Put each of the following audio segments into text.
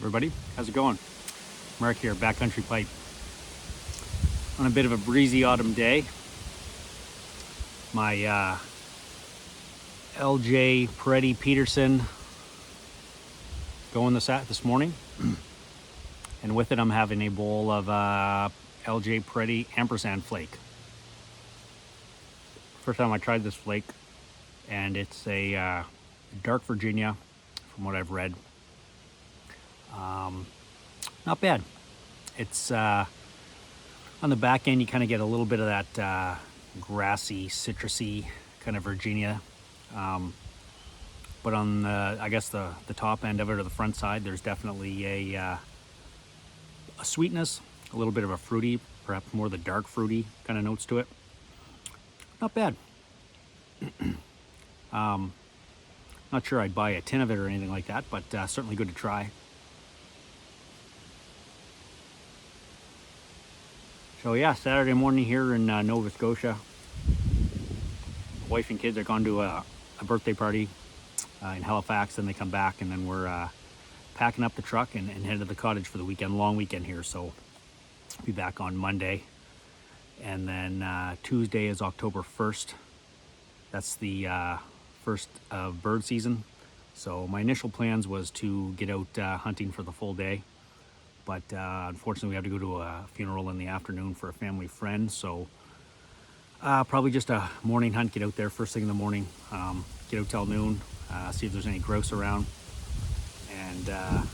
Everybody, how's it going? Mark here, Backcountry Pipe. On a bit of a breezy autumn day, my LJ Peretti Peterson going this morning, and with it I'm having a bowl of LJ Peretti ampersand flake. First time I tried this flake, and it's a dark Virginia, from what I've read. Not bad. It's on the back end, you kind of get a little bit of that grassy, citrusy kind of Virginia. But on I guess the top end of it, or the front side, there's definitely a sweetness, a little bit of a fruity, perhaps more the dark fruity kind of notes to it. Not bad. Not sure I'd buy a tin of it or anything like that, but certainly good to try. So yeah, Saturday morning here in Nova Scotia. Wife and kids are gone to a birthday party in Halifax, and they come back, and then we're packing up the truck and head to the cottage for the weekend, long weekend here. So be back on Monday, and then Tuesday is October 1st. That's the first of bird season. So my initial plans was to get out hunting for the full day. But unfortunately, we have to go to a funeral in the afternoon for a family friend. So probably just a morning hunt, get out there first thing in the morning, get out till noon, see if there's any grouse around. And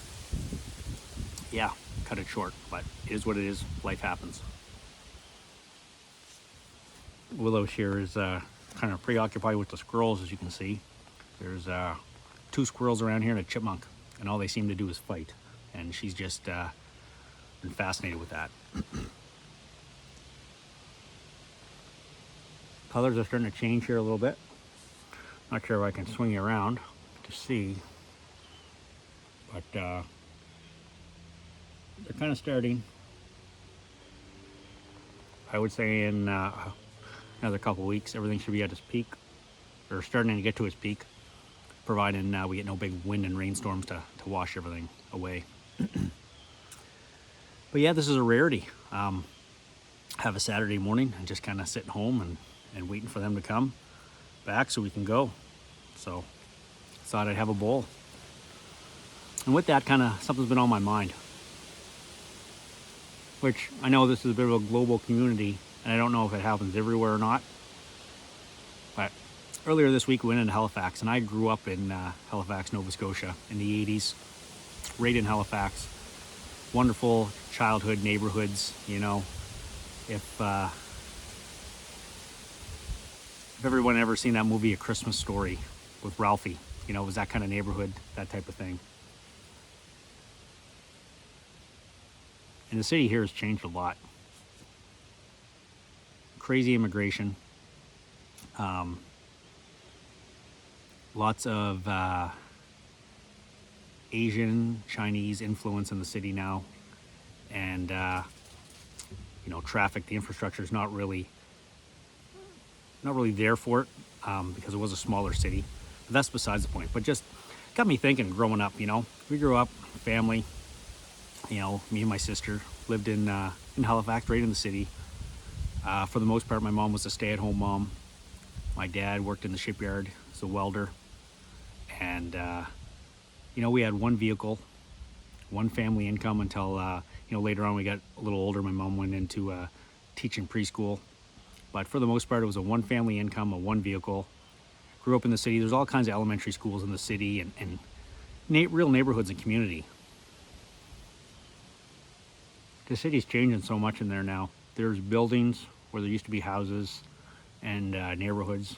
yeah, cut it short, but it is what it is. Life happens. Willow here is kind of preoccupied with the squirrels, as you can see. There's 2 squirrels around here and a chipmunk, and all they seem to do is fight. And she's just been fascinated with that. Colors are starting to change here a little bit. Not sure if I can swing you around to see, but they're kind of starting. I would say in another couple weeks, everything should be at its peak, or starting to get to its peak, providing we get no big wind and rainstorms to wash everything away. But yeah, this is a rarity. Have a Saturday morning and just kind of sitting home and waiting for them to come back so we can go. So thought I'd have a bowl. And with that, kind of something's been on my mind, which I know this is a bit of a global community, and I don't know if it happens everywhere or not. But earlier this week we went into Halifax, and I grew up in Halifax, Nova Scotia in the 80s, right in Halifax. Wonderful childhood neighborhoods, you know. If everyone ever seen that movie A Christmas Story with Ralphie, you know, it was that kind of neighborhood, that type of thing. And the city here has changed a lot. Crazy immigration. Lots of Asian, Chinese influence in the city now. And, you know, traffic, the infrastructure is not really there for it, because it was a smaller city. But that's besides the point. But just got me thinking growing up, you know. We grew up, family, you know, me and my sister lived in Halifax, right in the city. For the most part, my mom was a stay-at-home mom. My dad worked in the shipyard as a welder. And, you know, we had one vehicle, one family income until, you know, later on we got a little older. My mom went into teaching preschool. But for the most part, it was a one family income, a one vehicle. Grew up in the city. There's all kinds of elementary schools in the city, and real neighborhoods and community. The city's changing so much in there now. There's buildings where there used to be houses and neighborhoods.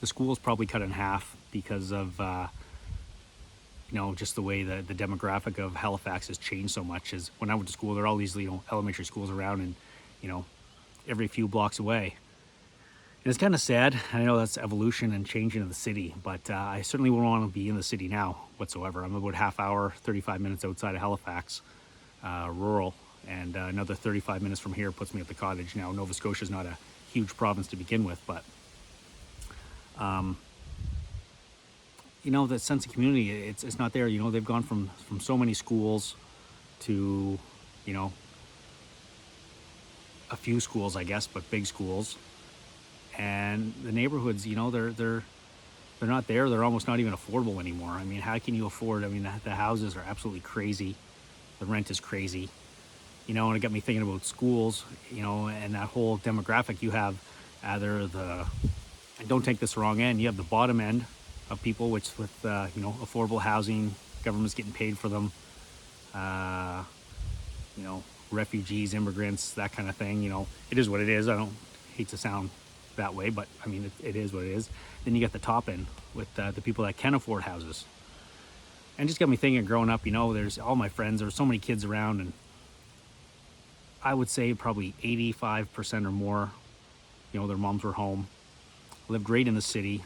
The school's probably cut in half because of you know, just the way the demographic of Halifax has changed so much. Is when I went to school, there are all these, you know, elementary schools around, and, you know, every few blocks away. And it's kind of sad. I know that's evolution and changing of the city, but I certainly wouldn't want to be in the city now whatsoever. I'm about half hour, 35 minutes outside of Halifax, rural, and another 35 minutes from here puts me at the cottage. Now, Nova Scotia is not a huge province to begin with, but you know, that sense of community, it's not there. You know, they've gone from so many schools to, you know, a few schools, I guess, but big schools. And the neighborhoods, you know, they're not there. They're almost not even affordable anymore. I mean, how can you afford? I mean, the houses are absolutely crazy. The rent is crazy. You know, and it got me thinking about schools, you know, and that whole demographic. You have either and don't take this the wrong end, you have the bottom end of people, which with, you know, affordable housing, government's getting paid for them, you know, refugees, immigrants, that kind of thing. You know, it is what it is. I don't hate to sound that way, but I mean, it is what it is. Then you get the top end with the people that can afford houses. And just got me thinking, growing up, you know, there's all my friends, there's so many kids around, and I would say probably 85% or more, you know, their moms were home, lived right in the city,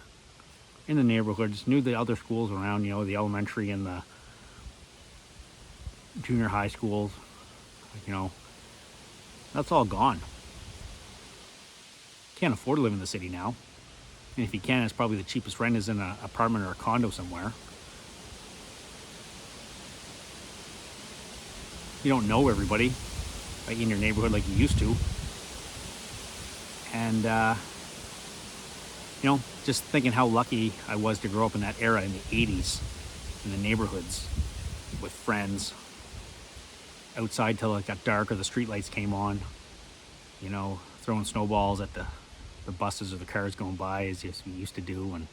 in the neighborhoods, knew the other schools around, you know, the elementary and the junior high schools, you know, that's all gone. Can't afford to live in the city now. And if you can, it's probably the cheapest rent is in an apartment or a condo somewhere. You don't know everybody like in your neighborhood like you used to. And, you know, just thinking how lucky I was to grow up in that era in the 80s in the neighborhoods with friends outside till it got dark or the streetlights came on, you know, throwing snowballs at the buses or the cars going by as we used to do. And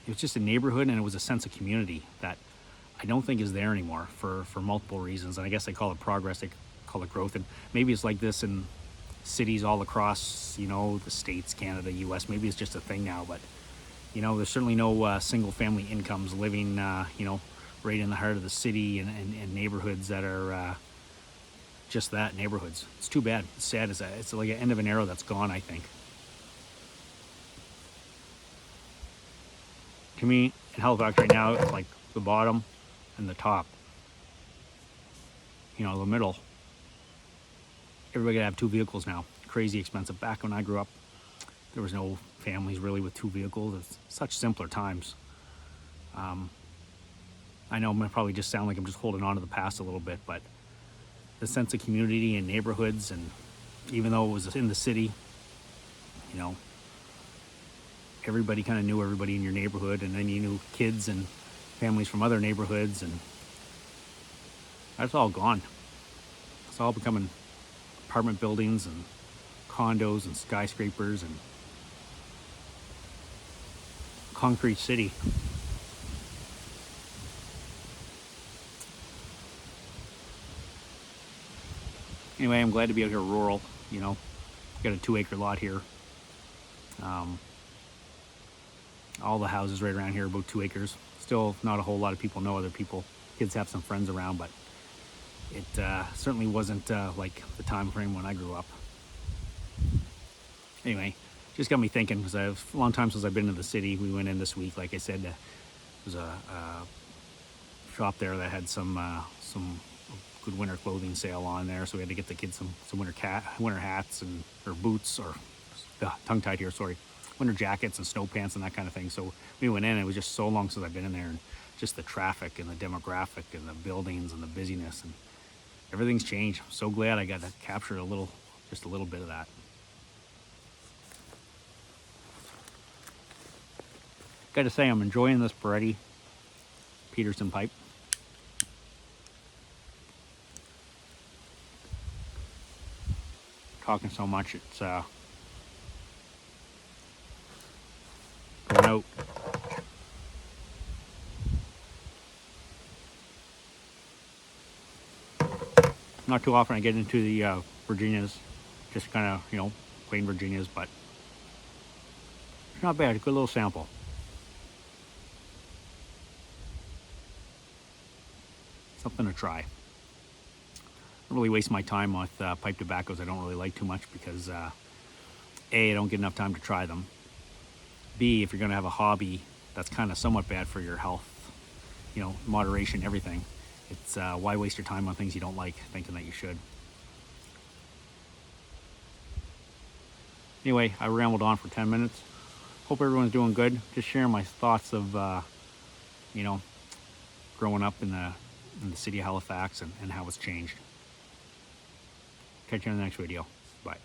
it was just a neighborhood, and it was a sense of community that I don't think is there anymore for multiple reasons. And I guess they call it progress, they call it growth. And maybe it's like this in cities all across, you know, the States, Canada, US. Maybe it's just a thing now, but, you know, there's certainly no single family incomes living, you know, right in the heart of the city and neighborhoods that are just that, neighborhoods. It's too bad. It's sad. It's like an end of an era that's gone, I think. To me, in Halifax right now, it's like the bottom and the top. You know, the middle. Everybody gotta have two vehicles now. Crazy expensive. Back when I grew up, there was no families really with two vehicles. It's such simpler times. I know I probably just sound like I'm just holding on to the past a little bit, but the sense of community and neighborhoods, and even though it was in the city, you know, everybody kind of knew everybody in your neighborhood, and then you knew kids and families from other neighborhoods, and that's all gone. It's all becoming apartment buildings and condos and skyscrapers and concrete city. Anyway, I'm glad to be out here rural, you know. Got a 2-acre lot here. All the houses right around here are about 2 acres. Still not a whole lot of people know other people. Kids have some friends around, but it certainly wasn't like the time frame when I grew up. Anyway, just got me thinking, because I've a long time since I've been to the city. We went in this week, like I said. There was a shop there that had some good winter clothing sale on there, so we had to get the kids some winter hats or boots, or tongue-tied here, sorry, winter jackets and snow pants and that kind of thing. So we went in, and it was just so long since I've been in there, and just the traffic and the demographic and the buildings and the busyness, and everything's changed. I'm so glad I got to capture just a little bit of that. Got to say, I'm enjoying this Peretti Peterson pipe. Talking so much, it's going out. Not too often I get into the Virginias, just kind of, you know, plain Virginias, but it's not bad. A good little sample. Something to try. I don't really waste my time with pipe tobaccos. I don't really like too much because A, I don't get enough time to try them. B, if you're going to have a hobby that's kind of somewhat bad for your health, you know, moderation, everything, it's why waste your time on things you don't like thinking that you should. Anyway, I rambled on for 10 minutes. Hope everyone's doing good. Just sharing my thoughts of, you know, growing up in the city of Halifax and how it's changed. Catch you on the next video. Bye.